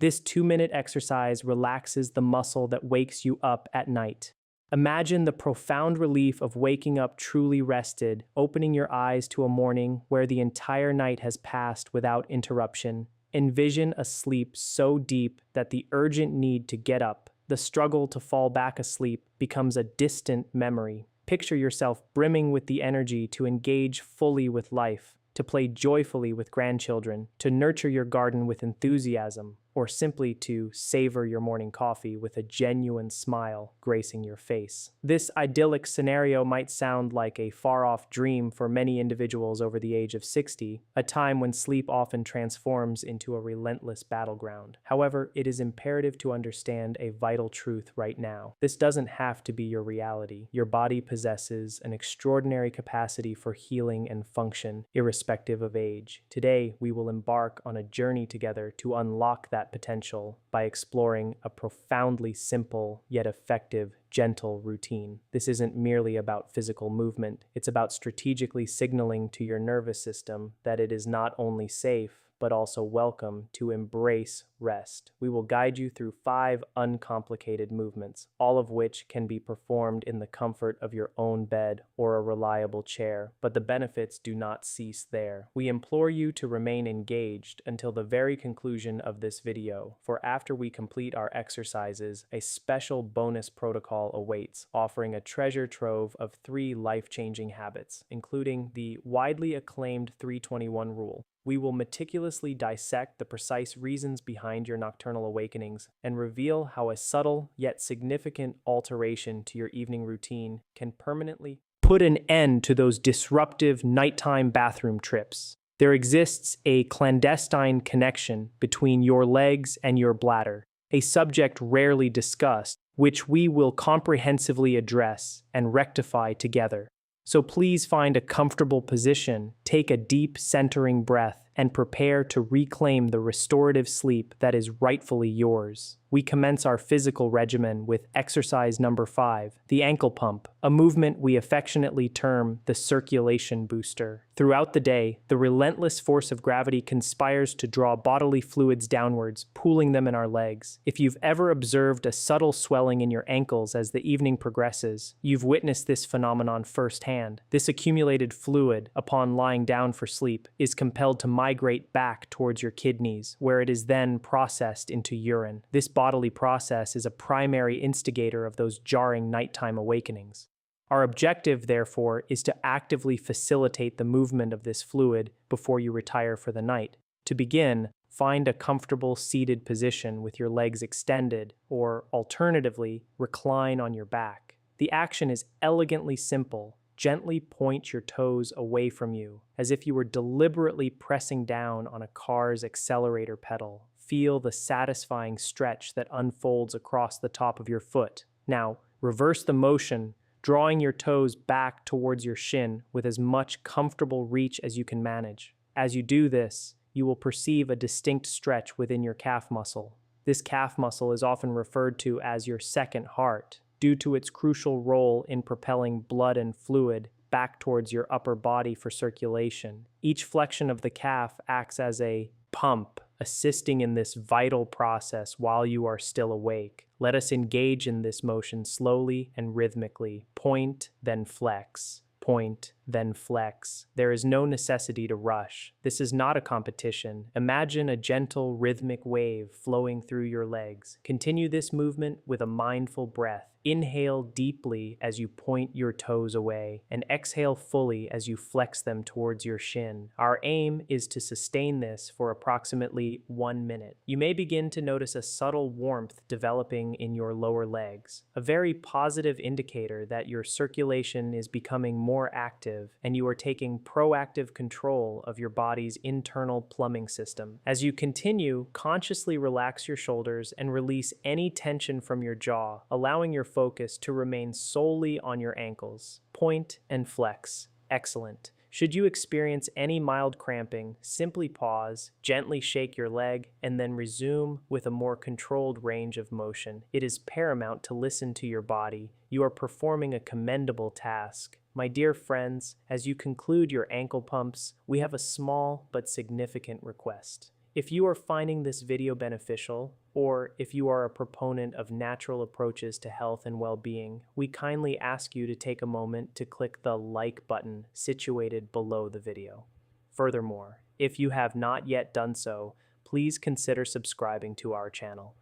This 2-minute exercise relaxes the muscle that wakes you up at night. Imagine the profound relief of waking up truly rested, opening your eyes to a morning where the entire night has passed without interruption. Envision a sleep so deep that the urgent need to get up, the struggle to fall back asleep, becomes a distant memory. Picture yourself brimming with the energy to engage fully with life, to play joyfully with grandchildren, to nurture your garden with enthusiasm, or simply to savor your morning coffee with a genuine smile gracing your face. This idyllic scenario might sound like a far-off dream for many individuals over the age of 60, a time when sleep often transforms into a relentless battleground. However, it is imperative to understand a vital truth right now. This doesn't have to be your reality. Your body possesses an extraordinary capacity for healing and function, irrespective of age. Today, we will embark on a journey together to unlock that potential by exploring a profoundly simple yet effective, gentle routine. This isn't merely about physical movement. It's about strategically signaling to your nervous system that it is not only safe, but also welcome to embrace rest. We will guide you through 5 uncomplicated movements, all of which can be performed in the comfort of your own bed or a reliable chair, but the benefits do not cease there. We implore you to remain engaged until the very conclusion of this video, for after we complete our exercises, a special bonus protocol awaits, offering a treasure trove of 3 life-changing habits, including the widely acclaimed 321 rule. We will meticulously dissect the precise reasons behind your nocturnal awakenings and reveal how a subtle yet significant alteration to your evening routine can permanently put an end to those disruptive nighttime bathroom trips. There exists a clandestine connection between your legs and your bladder, a subject rarely discussed, which we will comprehensively address and rectify together. So please find a comfortable position, take a deep centering breath, and prepare to reclaim the restorative sleep that is rightfully yours. We commence our physical regimen with exercise number 5, the ankle pump, a movement we affectionately term the circulation booster. Throughout the day, the relentless force of gravity conspires to draw bodily fluids downwards, pooling them in our legs. If you've ever observed a subtle swelling in your ankles as the evening progresses, you've witnessed this phenomenon firsthand. This accumulated fluid, upon lying down for sleep, is compelled to migrate back towards your kidneys, where it is then processed into urine. This bodily process is a primary instigator of those jarring nighttime awakenings. Our objective, therefore, is to actively facilitate the movement of this fluid before you retire for the night. To begin, find a comfortable seated position with your legs extended, or alternatively, recline on your back. The action is elegantly simple. Gently point your toes away from you, as if you were deliberately pressing down on a car's accelerator pedal. Feel the satisfying stretch that unfolds across the top of your foot. Now, reverse the motion, drawing your toes back towards your shin with as much comfortable reach as you can manage. As you do this, you will perceive a distinct stretch within your calf muscle. This calf muscle is often referred to as your second heart, due to its crucial role in propelling blood and fluid back towards your upper body for circulation. Each flexion of the calf acts as a pump, assisting in this vital process while you are still awake. Let us engage in this motion slowly and rhythmically. Point, then flex. Point, then flex. There is no necessity to rush. This is not a competition. Imagine a gentle, rhythmic wave flowing through your legs. Continue this movement with a mindful breath. Inhale deeply as you point your toes away, and exhale fully as you flex them towards your shin. Our aim is to sustain this for approximately 1 minute. You may begin to notice a subtle warmth developing in your lower legs, a very positive indicator that your circulation is becoming more active and you are taking proactive control of your body's internal plumbing system. As you continue, consciously relax your shoulders and release any tension from your jaw, allowing your focus to remain solely on your ankles. Point and flex. Excellent. Should you experience any mild cramping, simply pause, gently shake your leg, and then resume with a more controlled range of motion. It is paramount to listen to your body. You are performing a commendable task. My dear friends, as you conclude your ankle pumps, we have a small but significant request. If you are finding this video beneficial, or if you are a proponent of natural approaches to health and well-being, we kindly ask you to take a moment to click the like button situated below the video. Furthermore, if you have not yet done so, please consider subscribing to our channel.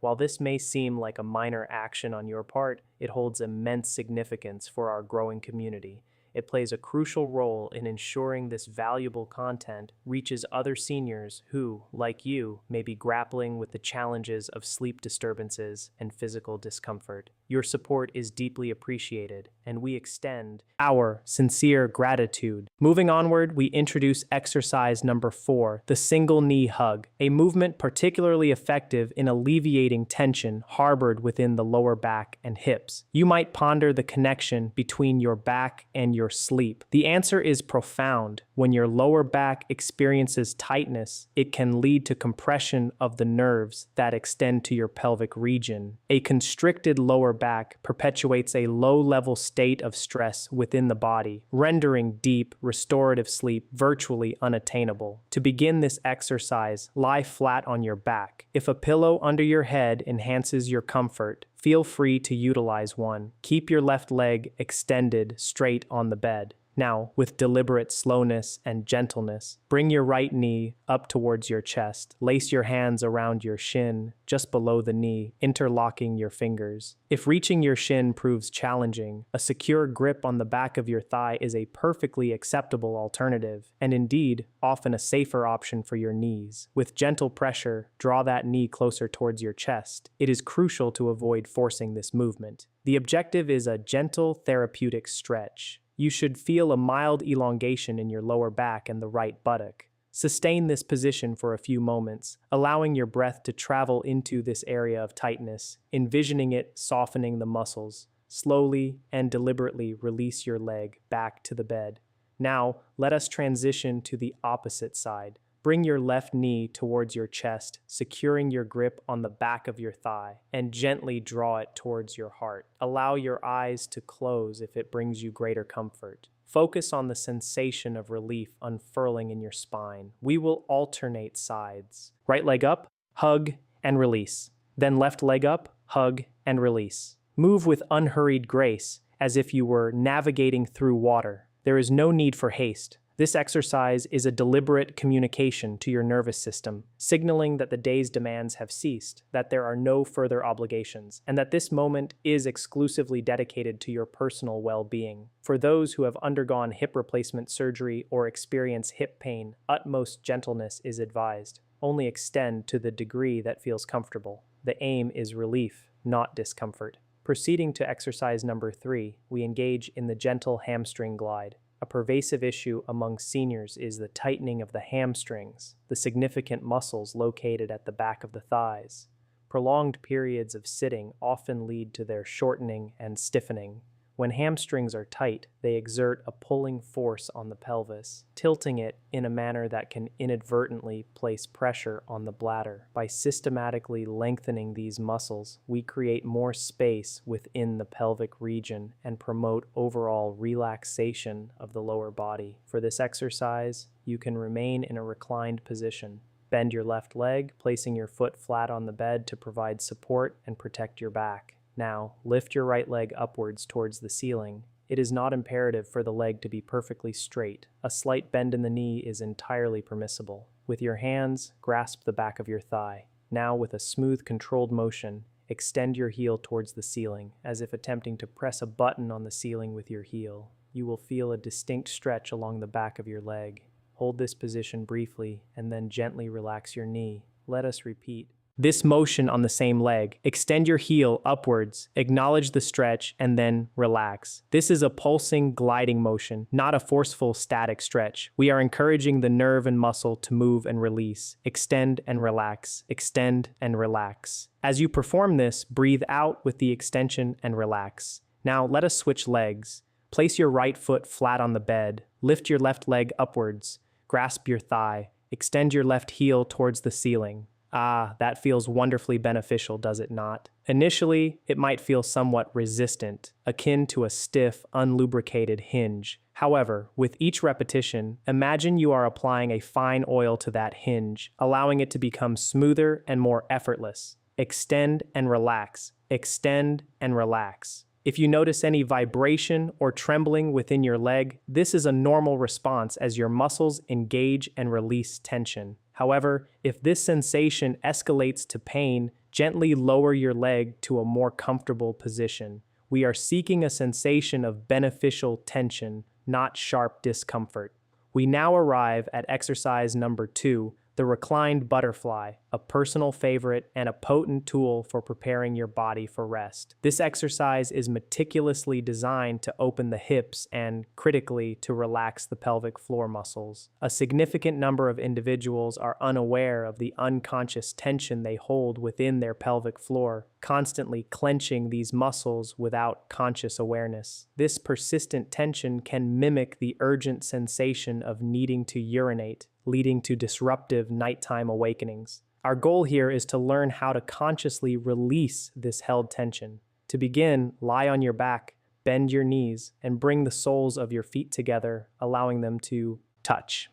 While this may seem like a minor action on your part, it holds immense significance for our growing community. It plays a crucial role in ensuring this valuable content reaches other seniors who, like you, may be grappling with the challenges of sleep disturbances and physical discomfort. Your support is deeply appreciated, and we extend our sincere gratitude. Moving onward, we introduce exercise number 4, the single knee hug, a movement particularly effective in alleviating tension harbored within the lower back and hips. You might ponder the connection between your back and your sleep. The answer is profound. When your lower back experiences tightness, it can lead to compression of the nerves that extend to your pelvic region. A constricted lower back perpetuates a low-level state of stress within the body, rendering deep, restorative sleep virtually unattainable. To begin this exercise, lie flat on your back. If a pillow under your head enhances your comfort, feel free to utilize one. Keep your left leg extended straight on the bed. Now, with deliberate slowness and gentleness, bring your right knee up towards your chest. Lace your hands around your shin, just below the knee, interlocking your fingers. If reaching your shin proves challenging, a secure grip on the back of your thigh is a perfectly acceptable alternative, and indeed, often a safer option for your knees. With gentle pressure, draw that knee closer towards your chest. It is crucial to avoid forcing this movement. The objective is a gentle, therapeutic stretch. You should feel a mild elongation in your lower back and the right buttock. Sustain this position for a few moments, allowing your breath to travel into this area of tightness, envisioning it softening the muscles. Slowly and deliberately release your leg back to the bed. Now, let us transition to the opposite side. Bring your left knee towards your chest, securing your grip on the back of your thigh, and gently draw it towards your heart. Allow your eyes to close if it brings you greater comfort. Focus on the sensation of relief unfurling in your spine. We will alternate sides. Right leg up, hug, and release. Then left leg up, hug, and release. Move with unhurried grace, as if you were navigating through water. There is no need for haste. This exercise is a deliberate communication to your nervous system, signaling that the day's demands have ceased, that there are no further obligations, and that this moment is exclusively dedicated to your personal well-being. For those who have undergone hip replacement surgery or experience hip pain, utmost gentleness is advised. Only extend to the degree that feels comfortable. The aim is relief, not discomfort. Proceeding to exercise number 3, we engage in the gentle hamstring glide. A pervasive issue among seniors is the tightening of the hamstrings, the significant muscles located at the back of the thighs. Prolonged periods of sitting often lead to their shortening and stiffening. When hamstrings are tight, they exert a pulling force on the pelvis, tilting it in a manner that can inadvertently place pressure on the bladder. By systematically lengthening these muscles, we create more space within the pelvic region and promote overall relaxation of the lower body. For this exercise, you can remain in a reclined position. Bend your left leg, placing your foot flat on the bed to provide support and protect your back. Now, lift your right leg upwards towards the ceiling. It is not imperative for the leg to be perfectly straight. A slight bend in the knee is entirely permissible. With your hands, grasp the back of your thigh. Now, with a smooth, controlled motion, extend your heel towards the ceiling, as if attempting to press a button on the ceiling with your heel. You will feel a distinct stretch along the back of your leg. Hold this position briefly, and then gently relax your knee. Let us repeat. This motion on the same leg. Extend your heel upwards, acknowledge the stretch, and then relax. This is a pulsing, gliding motion, not a forceful, static stretch. We are encouraging the nerve and muscle to move and release, extend and relax, extend and relax. As you perform this, breathe out with the extension and relax. Now let us switch legs. Place your right foot flat on the bed, lift your left leg upwards, grasp your thigh, extend your left heel towards the ceiling. Ah, that feels wonderfully beneficial, does it not? Initially, it might feel somewhat resistant, akin to a stiff, unlubricated hinge. However, with each repetition, imagine you are applying a fine oil to that hinge, allowing it to become smoother and more effortless. Extend and relax. Extend and relax. If you notice any vibration or trembling within your leg, this is a normal response as your muscles engage and release tension. However, if this sensation escalates to pain, gently lower your leg to a more comfortable position. We are seeking a sensation of beneficial tension, not sharp discomfort. We now arrive at exercise number 2, the reclined butterfly, a personal favorite and a potent tool for preparing your body for rest. This exercise is meticulously designed to open the hips and, critically, to relax the pelvic floor muscles. A significant number of individuals are unaware of the unconscious tension they hold within their pelvic floor, constantly clenching these muscles without conscious awareness. This persistent tension can mimic the urgent sensation of needing to urinate, leading to disruptive nighttime awakenings. Our goal here is to learn how to consciously release this held tension. To begin, lie on your back, bend your knees, and bring the soles of your feet together, allowing them to touch.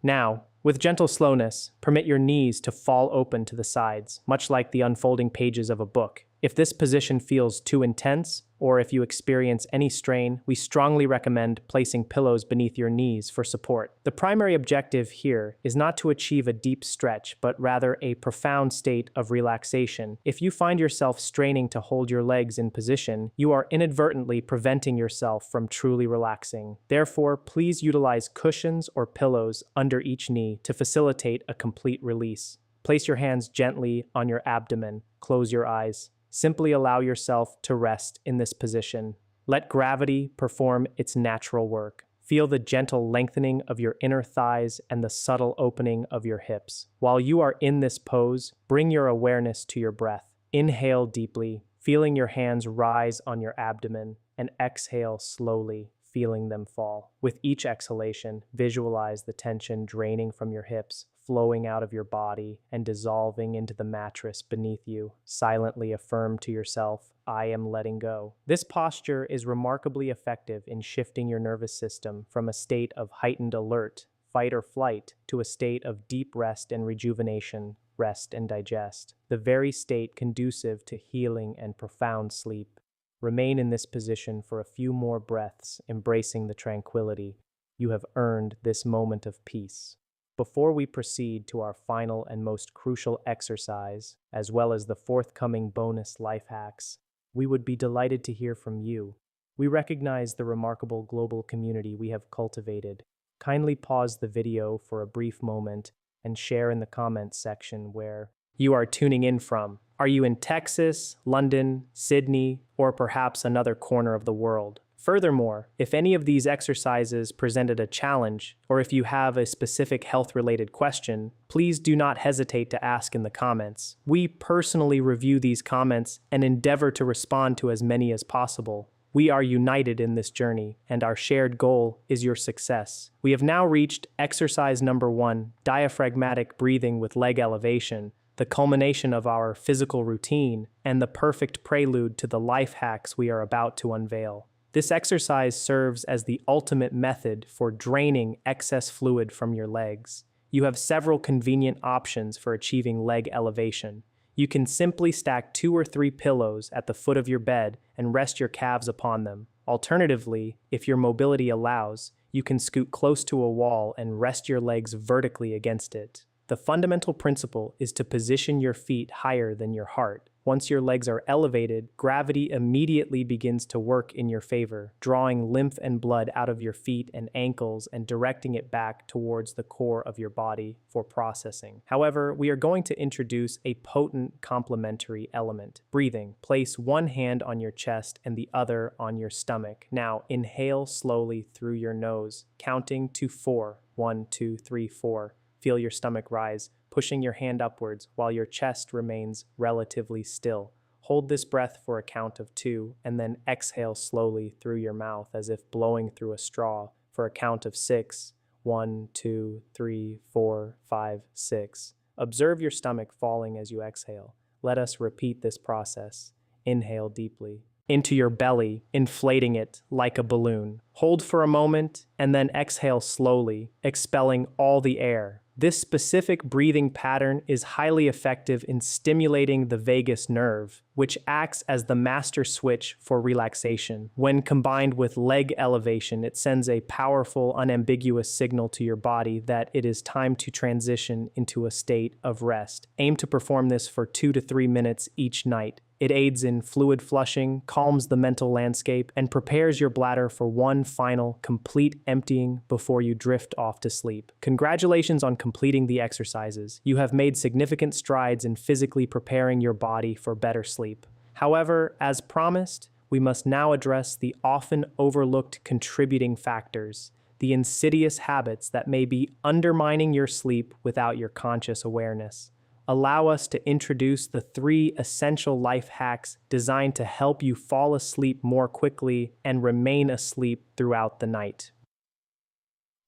Now, with gentle slowness, permit your knees to fall open to the sides, much like the unfolding pages of a book. If this position feels too intense, or if you experience any strain, we strongly recommend placing pillows beneath your knees for support. The primary objective here is not to achieve a deep stretch, but rather a profound state of relaxation. If you find yourself straining to hold your legs in position, you are inadvertently preventing yourself from truly relaxing. Therefore, please utilize cushions or pillows under each knee to facilitate a complete release. Place your hands gently on your abdomen. Close your eyes. Simply allow yourself to rest in this position. Let gravity perform its natural work. Feel the gentle lengthening of your inner thighs and the subtle opening of your hips. While you are in this pose, bring your awareness to your breath. Inhale deeply, feeling your hands rise on your abdomen, and exhale slowly, feeling them fall. With each exhalation, visualize the tension draining from your hips, flowing out of your body and dissolving into the mattress beneath you. Silently affirm to yourself, I am letting go. This posture is remarkably effective in shifting your nervous system from a state of heightened alert, fight or flight, to a state of deep rest and rejuvenation, rest and digest, the very state conducive to healing and profound sleep. Remain in this position for a few more breaths, embracing the tranquility. You have earned this moment of peace. Before we proceed to our final and most crucial exercise, as well as the forthcoming bonus life hacks, we would be delighted to hear from you. We recognize the remarkable global community we have cultivated. Kindly pause the video for a brief moment and share in the comments section where you are tuning in from. Are you in Texas, London, Sydney, or perhaps another corner of the world? Furthermore, if any of these exercises presented a challenge, or if you have a specific health-related question, please do not hesitate to ask in the comments. We personally review these comments and endeavor to respond to as many as possible. We are united in this journey, and our shared goal is your success. We have now reached exercise number 1, diaphragmatic breathing with leg elevation, the culmination of our physical routine, and the perfect prelude to the life hacks we are about to unveil. This exercise serves as the ultimate method for draining excess fluid from your legs. You have several convenient options for achieving leg elevation. You can simply stack 2 or 3 pillows at the foot of your bed and rest your calves upon them. Alternatively, if your mobility allows, you can scoot close to a wall and rest your legs vertically against it. The fundamental principle is to position your feet higher than your heart. Once your legs are elevated, gravity immediately begins to work in your favor, drawing lymph and blood out of your feet and ankles and directing it back towards the core of your body for processing. However, we are going to introduce a potent complementary element, breathing. Place one hand on your chest and the other on your stomach. Now, inhale slowly through your nose, counting to 4. 1, 2, 3, 4. Feel your stomach rise, pushing your hand upwards while your chest remains relatively still. Hold this breath for a count of 2, and then exhale slowly through your mouth as if blowing through a straw for a count of 6. 1, 2, 3, 4, 5, 6. Observe your stomach falling as you exhale. Let us repeat this process. Inhale deeply. into your belly, inflating it like a balloon. Hold for a moment and then exhale slowly, expelling all the air. This specific breathing pattern is highly effective in stimulating the vagus nerve, which acts as the master switch for relaxation. When combined with leg elevation, it sends a powerful, unambiguous signal to your body that it is time to transition into a state of rest. Aim to perform this for 2 to 3 minutes each night. It aids in fluid flushing, calms the mental landscape, and prepares your bladder for one final, complete emptying before you drift off to sleep. Congratulations on completing the exercises. You have made significant strides in physically preparing your body for better sleep. However, as promised, we must now address the often overlooked contributing factors, the insidious habits that may be undermining your sleep without your conscious awareness. Allow us to introduce the 3 essential life hacks designed to help you fall asleep more quickly and remain asleep throughout the night.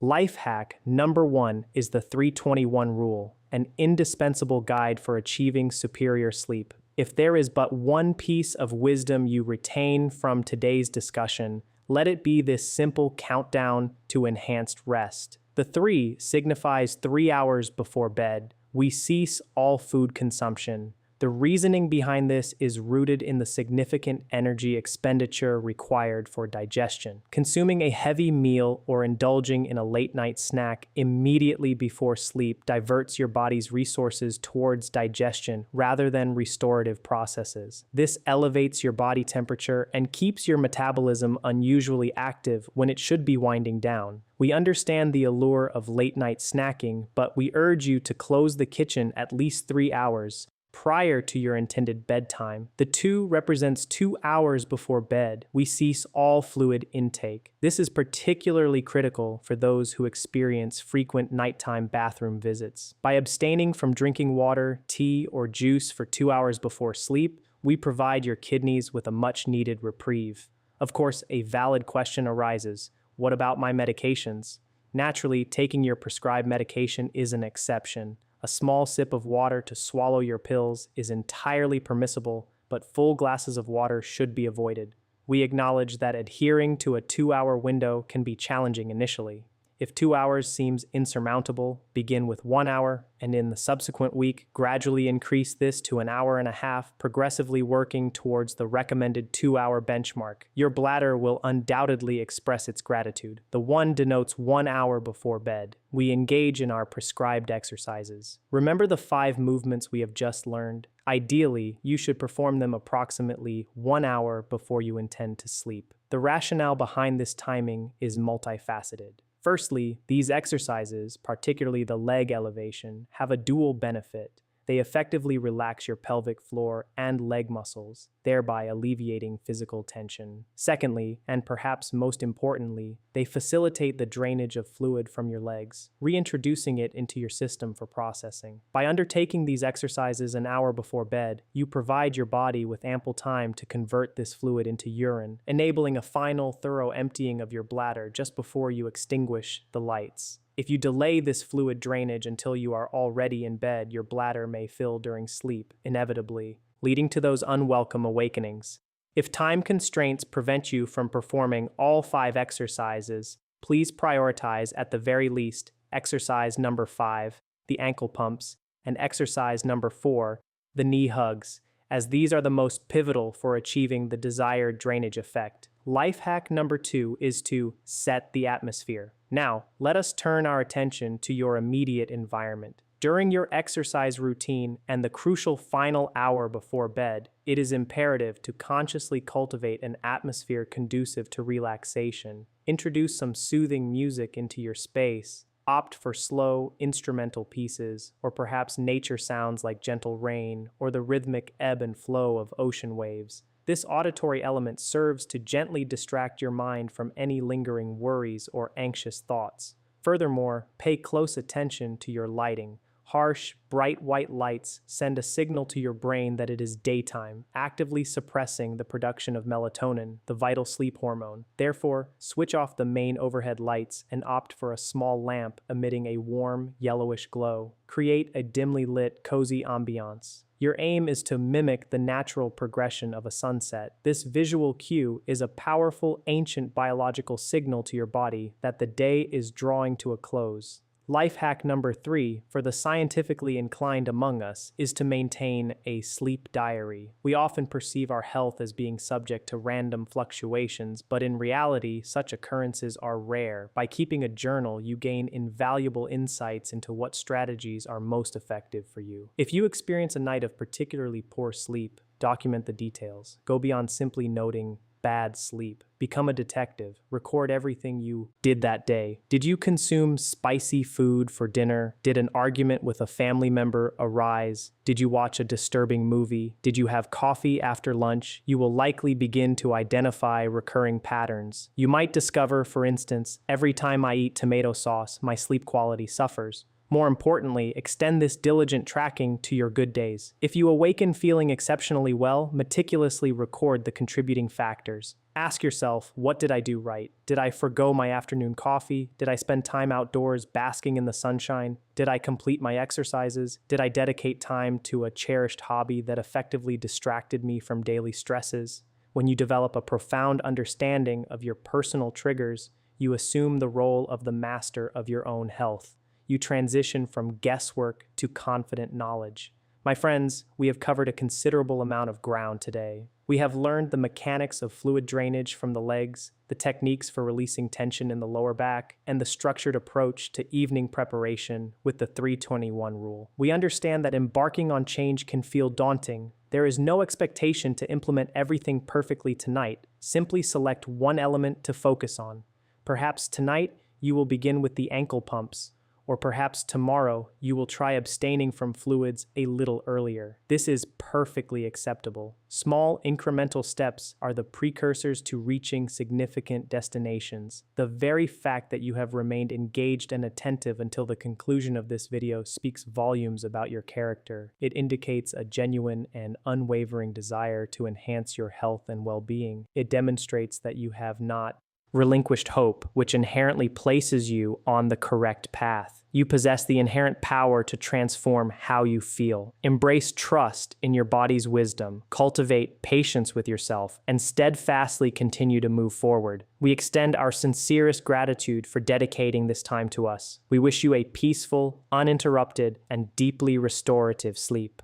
Life hack number 1 is the 3-21 rule, an indispensable guide for achieving superior sleep. If there is but one piece of wisdom you retain from today's discussion, let it be this simple countdown to enhanced rest. The 3 signifies 3 hours before bed. We cease all food consumption. The reasoning behind this is rooted in the significant energy expenditure required for digestion. Consuming a heavy meal or indulging in a late-night snack immediately before sleep diverts your body's resources towards digestion rather than restorative processes. This elevates your body temperature and keeps your metabolism unusually active when it should be winding down. We understand the allure of late-night snacking, but we urge you to close the kitchen at least 3 hours prior to your intended bedtime. The 2 represents 2 hours before bed. We cease all fluid intake. This is particularly critical for those who experience frequent nighttime bathroom visits. By abstaining from drinking water, tea, or juice for 2 hours before sleep, we provide your kidneys with a much-needed reprieve. Of course, a valid question arises. What about my medications? Naturally, taking your prescribed medication is an exception. A small sip of water to swallow your pills is entirely permissible, but full glasses of water should be avoided. We acknowledge that adhering to a 2-hour window can be challenging initially. If 2 hours seems insurmountable, begin with 1 hour, and in the subsequent week, gradually increase this to an hour and a half, progressively working towards the recommended 2-hour benchmark. Your bladder will undoubtedly express its gratitude. The 1 denotes 1 hour before bed. We engage in our prescribed exercises. Remember the 5 movements we have just learned? Ideally, you should perform them approximately 1 hour before you intend to sleep. The rationale behind this timing is multifaceted. Firstly, these exercises, particularly the leg elevation, have a dual benefit. They effectively relax your pelvic floor and leg muscles, thereby alleviating physical tension. Secondly, and perhaps most importantly, they facilitate the drainage of fluid from your legs, reintroducing it into your system for processing. By undertaking these exercises an hour before bed, you provide your body with ample time to convert this fluid into urine, enabling a final, thorough emptying of your bladder just before you extinguish the lights. If you delay this fluid drainage until you are already in bed, your bladder may fill during sleep, inevitably, leading to those unwelcome awakenings. If time constraints prevent you from performing all 5 exercises, please prioritize at the very least exercise number 5, the ankle pumps, and exercise number 4, the knee hugs, as these are the most pivotal for achieving the desired drainage effect. Life hack number 2 is to set the atmosphere. Now, let us turn our attention to your immediate environment. During your exercise routine and the crucial final hour before bed, it is imperative to consciously cultivate an atmosphere conducive to relaxation. Introduce some soothing music into your space. Opt for slow, instrumental pieces, or perhaps nature sounds like gentle rain or the rhythmic ebb and flow of ocean waves. This auditory element serves to gently distract your mind from any lingering worries or anxious thoughts. Furthermore, pay close attention to your lighting. Harsh, bright white lights send a signal to your brain that it is daytime, actively suppressing the production of melatonin, the vital sleep hormone. Therefore, switch off the main overhead lights and opt for a small lamp emitting a warm, yellowish glow. Create a dimly lit, cozy ambiance. Your aim is to mimic the natural progression of a sunset. This visual cue is a powerful, ancient biological signal to your body that the day is drawing to a close. Life hack number 3, for the scientifically inclined among us, is to maintain a sleep diary. We often perceive our health as being subject to random fluctuations, but in reality, such occurrences are rare. By keeping a journal, you gain invaluable insights into what strategies are most effective for you. If you experience a night of particularly poor sleep, document the details. Go beyond simply noting bad sleep. Become a detective. Record everything you did that day. Did you consume spicy food for dinner? Did an argument with a family member arise? Did you watch a disturbing movie? Did you have coffee after lunch? You will likely begin to identify recurring patterns. You might discover, for instance, every time I eat tomato sauce, my sleep quality suffers. More importantly, extend this diligent tracking to your good days. If you awaken feeling exceptionally well, meticulously record the contributing factors. Ask yourself, what did I do right? Did I forgo my afternoon coffee? Did I spend time outdoors basking in the sunshine? Did I complete my exercises? Did I dedicate time to a cherished hobby that effectively distracted me from daily stresses? When you develop a profound understanding of your personal triggers, you assume the role of the master of your own health. You transition from guesswork to confident knowledge. My friends, we have covered a considerable amount of ground today. We have learned the mechanics of fluid drainage from the legs, the techniques for releasing tension in the lower back, and the structured approach to evening preparation with the 3-21 rule. We understand that embarking on change can feel daunting. There is no expectation to implement everything perfectly tonight. Simply select one element to focus on. Perhaps tonight you will begin with the ankle pumps, or perhaps tomorrow you will try abstaining from fluids a little earlier. This is perfectly acceptable. Small incremental steps are the precursors to reaching significant destinations. The very fact that you have remained engaged and attentive until the conclusion of this video speaks volumes about your character. It indicates a genuine and unwavering desire to enhance your health and well-being. It demonstrates that you have not relinquished hope, which inherently places you on the correct path. You possess the inherent power to transform how you feel. Embrace trust in your body's wisdom, cultivate patience with yourself, and steadfastly continue to move forward. We extend our sincerest gratitude for dedicating this time to us. We wish you a peaceful, uninterrupted, and deeply restorative sleep.